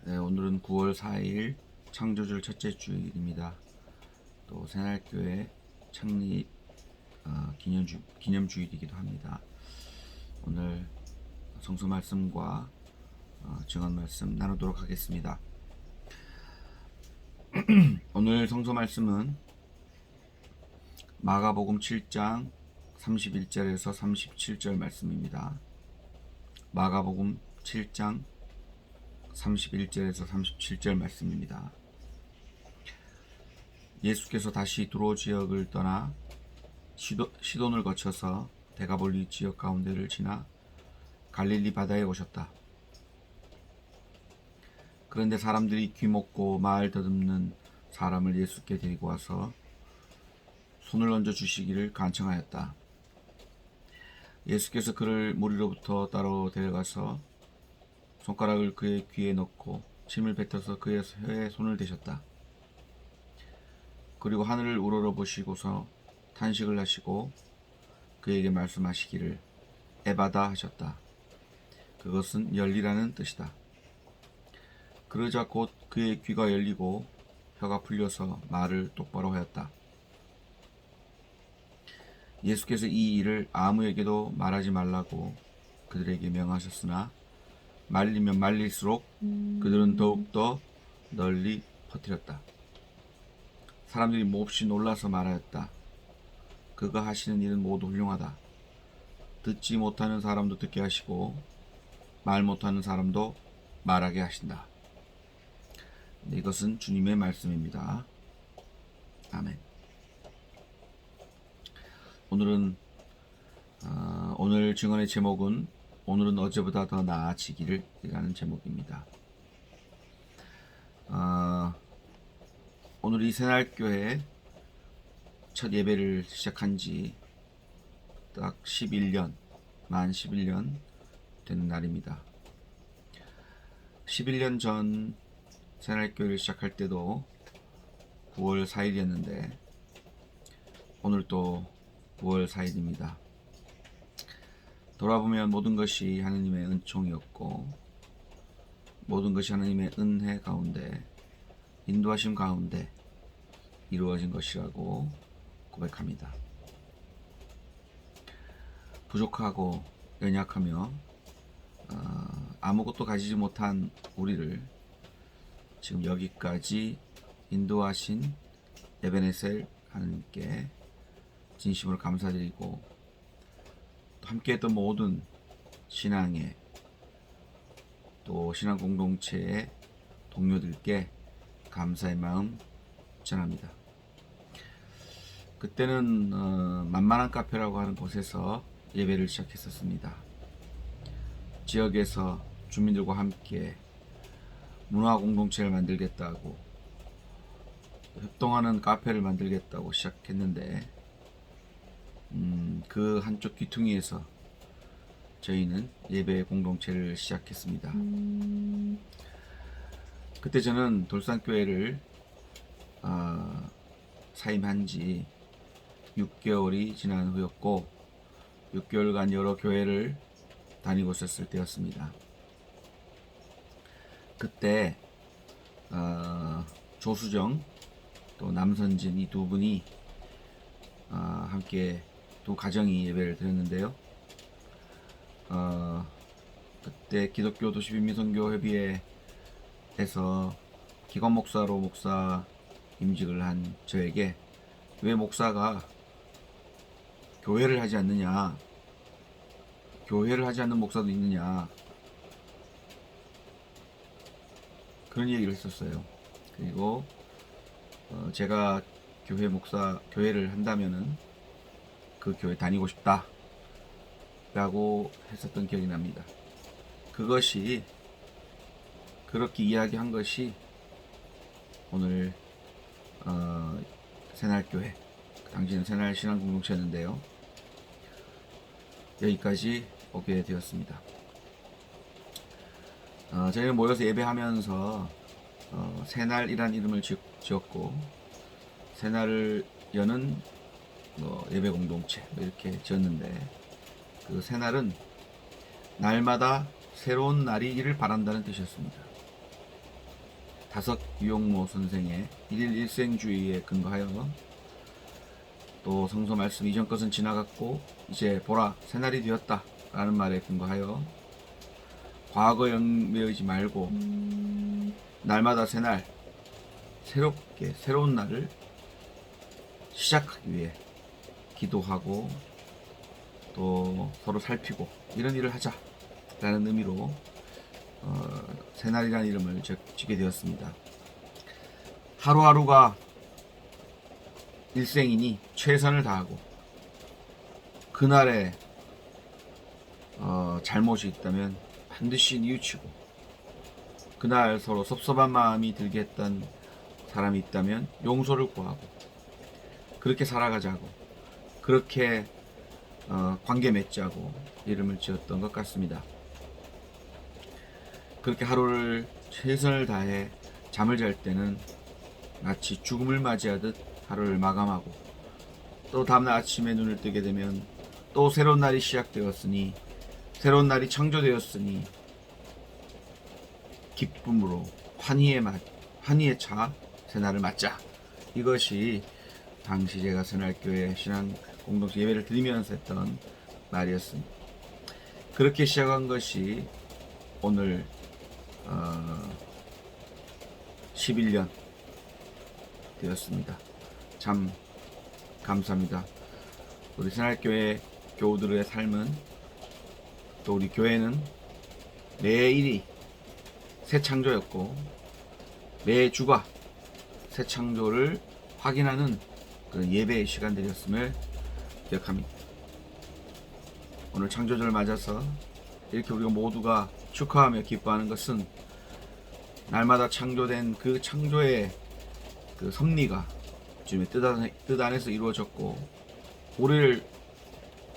네, 오늘은 9월 4일 창조주일 첫째 주일입니다. 또 새날교회 창립 기념주일이기도 합니다. 오늘 성서 말씀과 증언 말씀 나누도록 하겠습니다. 오늘 성서 말씀은 마가복음 7장 31절에서 37절 말씀입니다. 마가복음 7장 31절에서 37절 말씀입니다. 예수께서 다시 두로 지역을 떠나 시돈을 거쳐서 데가볼리 지역 가운데를 지나 갈릴리 바다에 오셨다. 그런데 사람들이 귀먹고 말 더듬는 사람을 예수께 데리고 와서 손을 얹어 주시기를 간청하였다. 예수께서 그를 무리로부터 따로 데려가서 손가락을 그의 귀에 넣고 침을 뱉어서 그의 혀에 손을 대셨다. 그리고 하늘을 우러러보시고서 탄식을 하시고 그에게 말씀하시기를 에바다 하셨다. 그것은 열리라는 뜻이다. 그러자 곧 그의 귀가 열리고 혀가 풀려서 말을 똑바로 하였다. 예수께서 이 일을 아무에게도 말하지 말라고 그들에게 명하셨으나 말리면 말릴수록 그들은 더욱더 널리 퍼뜨렸다. 사람들이 몹시 놀라서 말하였다. 그가 하시는 일은 모두 훌륭하다. 듣지 못하는 사람도 듣게 하시고 말 못하는 사람도 말하게 하신다. 이것은 주님의 말씀입니다. 아멘. 오늘 증언의 제목은 오늘은 어제보다 더 나아지기를 이라는 제목입니다. 오늘 이 새날교회 첫 예배를 시작한 지 딱 11년, 만 11년 되는 날입니다. 11년 전 새날교회를 시작할 때도 9월 4일이었는데 오늘 또 9월 4일입니다. 돌아보면 모든 것이 하느님의 은총이었고 모든 것이 하느님의 은혜 가운데 인도하심 가운데 이루어진 것이라고 고백합니다. 부족하고 연약하며 아무것도 가지지 못한 우리를 지금 여기까지 인도하신 에베네셀 하느님께 진심으로 감사드리고 또 함께했던 모든 신앙의 또 신앙 공동체의 동료들께 감사의 마음 전합니다. 그때는 만만한 카페라고 하는 곳에서 예배를 시작했었습니다. 지역에서 주민들과 함께 문화 공동체를 만들겠다고 협동하는 카페를 만들겠다고 시작했는데 그 한쪽 귀퉁이에서 저희는 예배 공동체를 시작했습니다. 그때 저는 돌산교회를 사임한 지 6개월이 지난 후였고 6개월간 여러 교회를 다니고 있었을 때였습니다. 그때 조수정 또 남선진 이 두 분이 함께 두 가정이 예배를 드렸는데요. 그때 기독교 도시빈미선교 협의회에서 기관 목사로 목사 임직을 한 저에게 왜 목사가 교회를 하지 않느냐, 교회를 하지 않는 목사도 있느냐, 그런 얘기를 했었어요. 그리고 제가 교회를 한다면은 그 교회 다니고 싶다 라고 했었던 기억이 납니다. 그것이 그렇게 이야기한 것이 오늘 새날교회, 당시는 새날 신앙공동체였는데요. 여기까지 오게 되었습니다. 저희는 모여서 예배하면서 새날이란 이름을 지었고 새날을 여는 예배 공동체 이렇게 지었는데 그 새날은 날마다 새로운 날이기를 바란다는 뜻이었습니다. 다섯 유용모 선생의 일일 일생주의에 근거하여 또 성서 말씀 이전 것은 지나갔고 이제 보라 새날이 되었다 라는 말에 근거하여 과거 얽매이지 말고 날마다 새날 새롭게 새로운 날을 시작하기 위해 기도하고 또 서로 살피고 이런 일을 하자 라는 의미로 새날이라는 이름을 짓게 되었습니다. 하루하루가 일생이니 최선을 다하고 그날에 잘못이 있다면 반드시 뉘우치고 그날 서로 섭섭한 마음이 들게 했던 사람이 있다면 용서를 구하고 그렇게 살아가자고 그렇게 관계 맺자고 이름을 지었던 것 같습니다. 그렇게 하루를 최선을 다해 잠을 잘 때는 마치 죽음을 맞이하듯 하루를 마감하고 또 다음날 아침에 눈을 뜨게 되면 또 새로운 날이 시작되었으니 새로운 날이 창조되었으니 기쁨으로 환희에 차 새날을 맞자. 이것이 당시 제가 새날교회 신앙 공동체 예배를 드리면서 했던 말이었습니다. 그렇게 시작한 것이 오늘 11년 되었습니다. 참 감사합니다. 우리 새날교회 교우들의 삶은 또 우리 교회는 매일이 새 창조였고 매주가 새 창조를 확인하는 그런 예배의 시간들이었음을 기억합니다. 오늘 창조절을 맞아서 이렇게 우리가 모두가 축하하며 기뻐하는 것은 날마다 창조된 그 창조의 그 섭리가 주님의 뜻 안에서 이루어졌고 우리를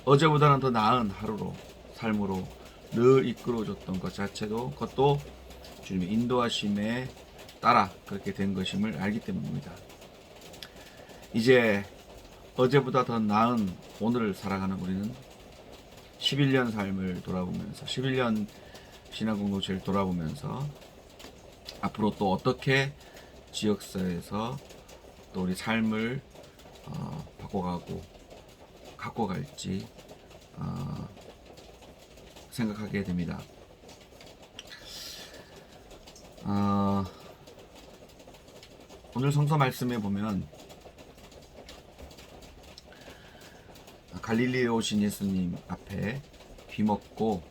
어제보다는 더 나은 하루로 삶으로 늘 이끌어줬던 것 자체도 그것도 주님의 인도하심에 따라 그렇게 된 것임을 알기 때문입니다. 이제 어제보다 더 나은 오늘을 살아가는 우리는 11년 삶을 돌아보면서 11년 신앙공동체를 돌아보면서 앞으로 또 어떻게 지역사회에서 또 우리 삶을 바꿔가고 갖고 갈지 생각하게 됩니다. 오늘 성서 말씀에 보면 갈릴리에 오신 예수님 앞에 귀먹고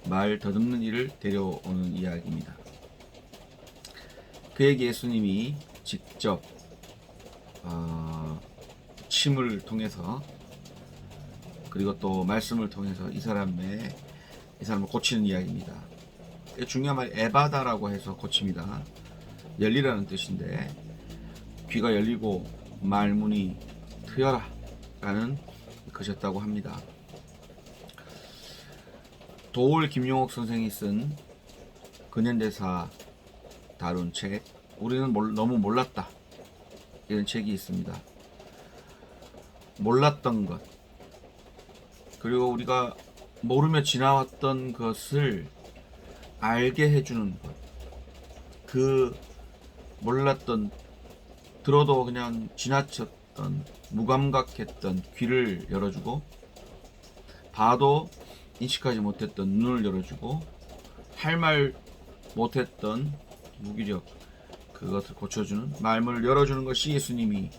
말 더듬는 이를 데려오는 이야기입니다. 그에게 예수님이 직접 침을 통해서 그리고 또 말씀을 통해서 이 사람을 고치는 이야기입니다. 중요한 말이 에바다라고 해서 고칩니다. 열리라는 뜻인데 귀가 열리고 말문이 트여라 라는 것이었다고 합니다. 도올 김용옥 선생이 쓴 근현대사 다룬 책 우리는 너무 몰랐다 이런 책이 있습니다. 몰랐던 것 그리고 우리가 모르며 지나왔던 것을 알게 해주는 것, 그 몰랐던 들어도 그냥 지나쳤던 무감각했던 귀를 열어주고 봐도 인식하지 못했던 눈을 열어주고 할 말 못했던 무기력 그것을 고쳐주는 말문을 열어주는 것이 예수님이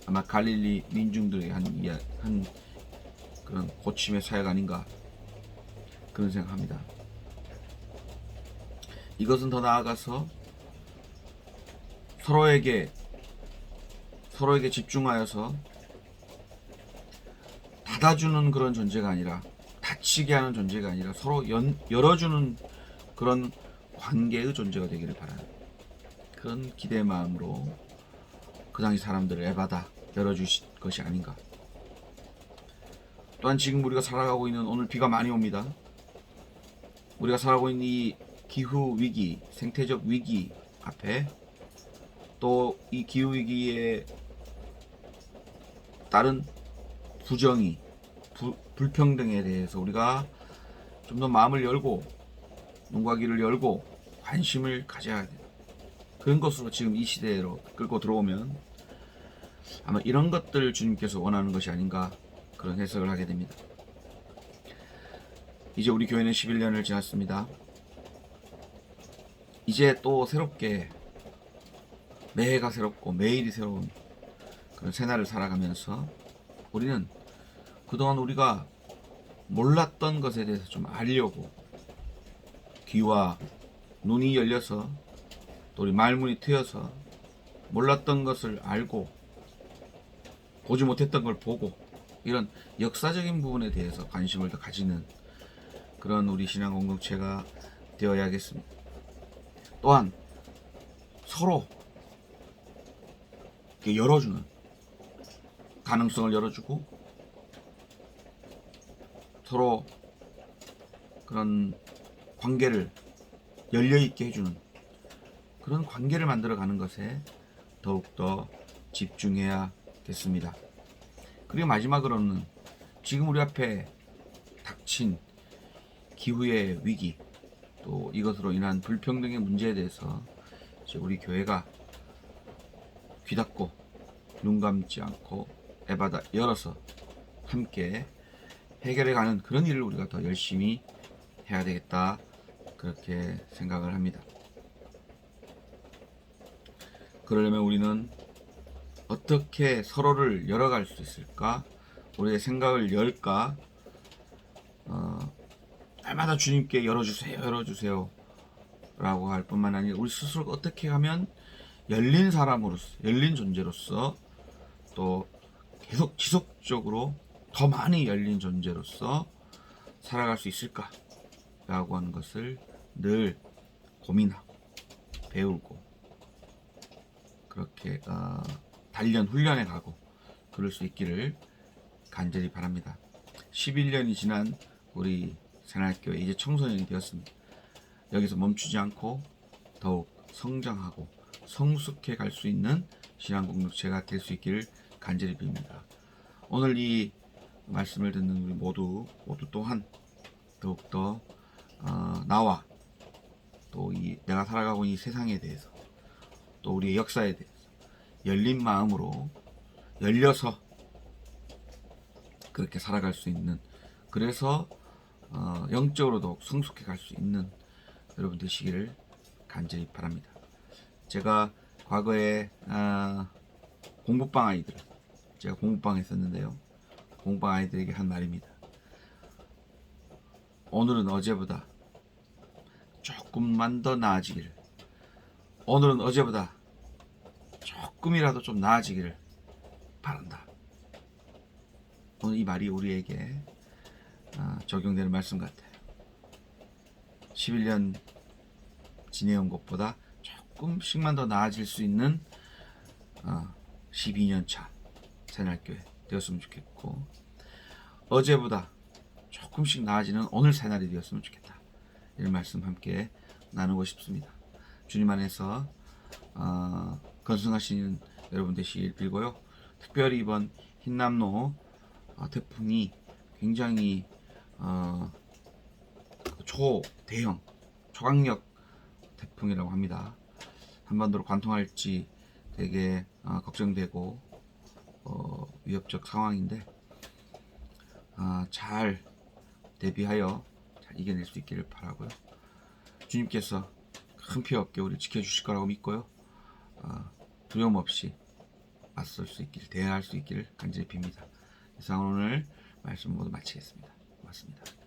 아마 갈릴리 민중들에게 한 그런 고침의 사역 아닌가 그런 생각합니다. 이것은 더 나아가서 서로에게 집중하여서 닫아주는 그런 존재가 아니라 닫히게 하는 존재가 아니라 서로 열어주는 그런 관계의 존재가 되기를 바라는 그런 기대의 마음으로 그 당시 사람들을 에바다 열어주실 것이 아닌가. 또한 지금 우리가 살아가고 있는 오늘 비가 많이 옵니다. 우리가 살아가고 있는 이 기후 위기, 생태적 위기 앞에 또 이 기후 위기에 따른 부정의, 불평등에 대해서 우리가 좀 더 마음을 열고 눈과 귀를 열고 관심을 가져야 그런 것으로 지금 이 시대로 끌고 들어오면 아마 이런 것들 주님께서 원하는 것이 아닌가 그런 해석을 하게 됩니다. 이제 우리 교회는 11년을 지났습니다. 이제 또 새롭게 매해가 새롭고 매일이 새로운 그런 새날을 살아가면서 우리는 그동안 우리가 몰랐던 것에 대해서 좀 알려고 귀와 눈이 열려서 또 우리 말문이 트여서 몰랐던 것을 알고 보지 못했던 걸 보고 이런 역사적인 부분에 대해서 관심을 더 가지는 그런 우리 신앙 공동체가 되어야겠습니다. 또한 서로 열어주는 가능성을 열어주고 서로 그런 관계를 열려있게 해주는 그런 관계를 만들어가는 것에 더욱더 집중해야겠습니다. 그리고 마지막으로는 지금 우리 앞에 닥친 기후의 위기 또 이것으로 인한 불평등의 문제에 대해서 이제 우리 교회가 귀 닫고 눈 감지 않고 애받아 열어서 함께 해결해가는 그런 일을 우리가 더 열심히 해야 되겠다 그렇게 생각을 합니다. 그러려면 우리는 어떻게 서로를 열어갈 수 있을까? 우리의 생각을 열까? 날마다 주님께 열어주세요 라고 할 뿐만 아니라 우리 스스로가 어떻게 하면 열린 사람으로서 열린 존재로서 또 계속 지속적으로 더 많이 열린 존재로서 살아갈 수 있을까 라고 하는 것을 늘 고민하고 배우고 그렇게 단련 훈련해 가고 그럴 수 있기를 간절히 바랍니다. 11년이 지난 우리 새날교회 이제 청소년이 되었습니다. 여기서 멈추지 않고 더욱 성장하고 성숙해 갈 수 있는 신앙 공동체가 될 수 있기를 간절히 빕니다. 오늘 이 말씀을 듣는 우리 모두 또한 더욱더 나와 또 이 내가 살아가고 있는 이 세상에 대해서 또 우리의 역사에 대해서 열린 마음으로 열려서 그렇게 살아갈 수 있는 그래서 영적으로도 성숙해 갈 수 있는 여러분 되시기를 간절히 바랍니다. 제가 과거에 공부방 아이들 제가 공부방 했었는데요. 공부방 아이들에게 한 말입니다. 오늘은 어제보다 조금만 더 나아지기를 오늘은 어제보다 조금이라도 좀 나아지기를 바란다. 오늘 이 말이 우리에게 적용되는 말씀 같아요. 11년 지내온 것보다 조금씩만 더 나아질 수 있는 12년 차 새날교회 되었으면 좋겠고 어제보다 조금씩 나아지는 오늘 새날이 되었으면 좋겠다. 이런 말씀 함께 나누고 싶습니다. 주님 안에서 건승하시는 여러분 되시길 빌고요. 특별히 이번 흰남노 태풍이 굉장히 초대형 초강력 태풍이라고 합니다. 한반도로 관통할지 되게 걱정되고 위협적 상황인데 잘 대비하여 잘 이겨낼 수 있기를 바라고요. 주님께서 큰 피해 없게 우리 지켜주실 거라고 믿고요. 두려움 없이 맞설 수 있기를 대응할 수 있기를 간절히 빕니다. 이상 오늘 말씀 모두 마치겠습니다. 고맙습니다.